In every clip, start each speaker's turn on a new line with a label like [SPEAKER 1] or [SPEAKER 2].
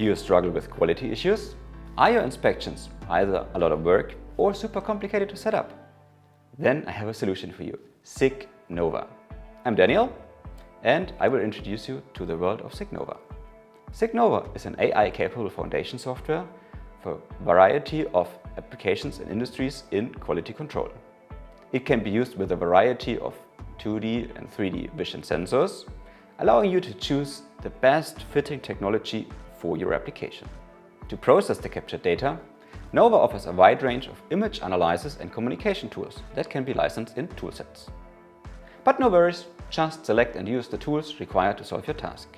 [SPEAKER 1] Do you struggle with quality issues? Are your inspections either a lot of work or super complicated to set up? Then I have a solution for you, Nova. I'm Daniel, and I will introduce you to the world of Nova. Nova is an AI-capable foundation software for a variety of applications and industries in quality control. It can be used with a variety of 2D and 3D vision sensors, allowing you to choose the best fitting technology for your application. To process the captured data, Nova offers a wide range of image analysis and communication tools that can be licensed in toolsets. But no worries, just select and use the tools required to solve your task.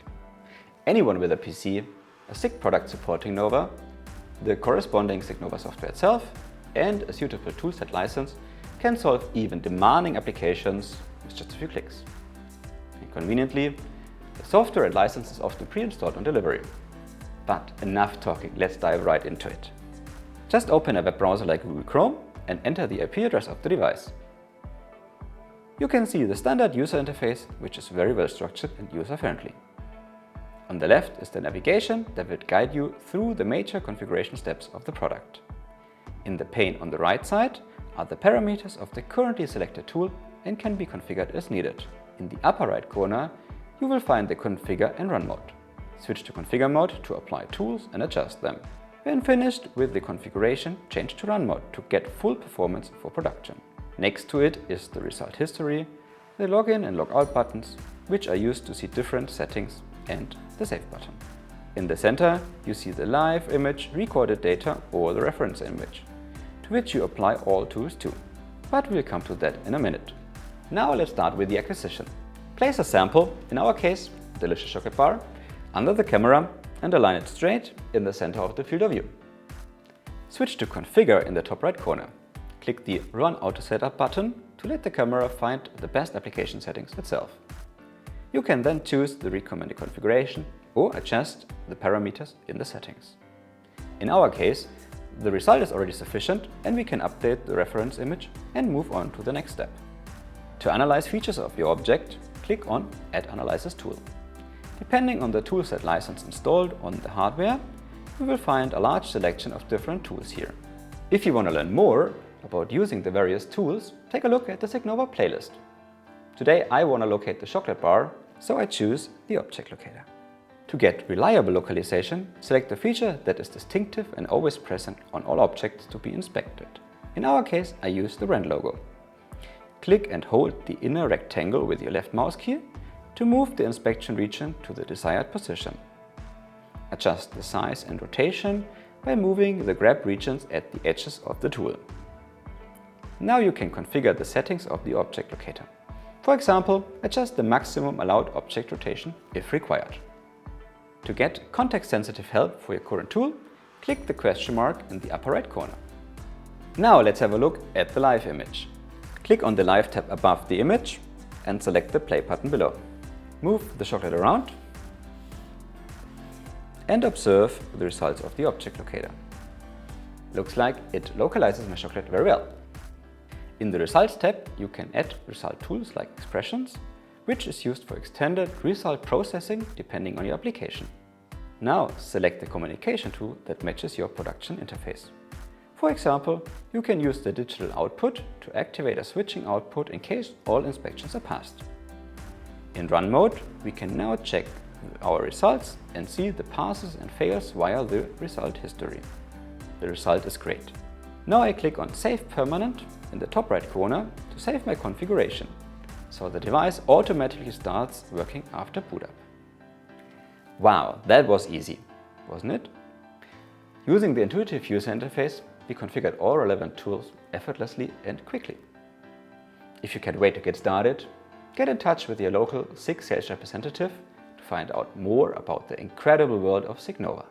[SPEAKER 1] Anyone with a PC, a SIG product supporting Nova, the corresponding Nova software itself, and a suitable toolset license can solve even demanding applications with just a few clicks. And conveniently, the software and license is often pre-installed on delivery. But enough talking, let's dive right into it. Just open a web browser like Google Chrome and enter the IP address of the device. You can see the standard user interface, which is very well structured and user-friendly. On the left is the navigation that will guide you through the major configuration steps of the product. In the pane on the right side are the parameters of the currently selected tool and can be configured as needed. In the upper right corner, you will find the Configure and Run mode. Switch to Configure mode to apply tools and adjust them. When finished with the configuration, change to Run mode to get full performance for production. Next to it is the result history, the login and logout buttons, which are used to see different settings, and the Save button. In the center, you see the live image, recorded data, or the reference image, to which you apply all tools too. But we'll come to that in a minute. Now let's start with the acquisition. Place a sample, in our case, a delicious chocolate bar, under the camera and align it straight in the center of the field of view. Switch to Configure in the top right corner. Click the Run Auto Setup button to let the camera find the best application settings itself. You can then choose the recommended configuration or adjust the parameters in the settings. In our case, the result is already sufficient and we can update the reference image and move on to the next step. To analyze features of your object, click on Add Analysis tool. Depending on the toolset license installed on the hardware, you will find a large selection of different tools here. If you want to learn more about using the various tools, take a look at the Nova playlist. Today I want to locate the chocolate bar, so I choose the object locator. To get reliable localization, select the feature that is distinctive and always present on all objects to be inspected. In our case, I use the brand logo. Click and hold the inner rectangle with your left mouse key to move the inspection region to the desired position. Adjust the size and rotation by moving the grab regions at the edges of the tool. Now you can configure the settings of the object locator. For example, adjust the maximum allowed object rotation if required. To get context-sensitive help for your current tool, click the question mark in the upper right corner. Now let's have a look at the live image. Click on the Live tab above the image and select the play button below. Move the chocolate around and observe the results of the object locator. Looks like it localizes my chocolate very well. In the Results tab, you can add result tools like expressions, which is used for extended result processing depending on your application. Now select the communication tool that matches your production interface. For example, you can use the digital output to activate a switching output in case all inspections are passed. In Run mode, we can now check our results and see the passes and fails via the result history. The result is great. Now I click on Save Permanent in the top right corner to save my configuration, so the device automatically starts working after boot up. Wow, that was easy, wasn't it? Using the intuitive user interface, we configured all relevant tools effortlessly and quickly. If you can't wait to get started, get in touch with your local SIG sales representative to find out more about the incredible world of Nova.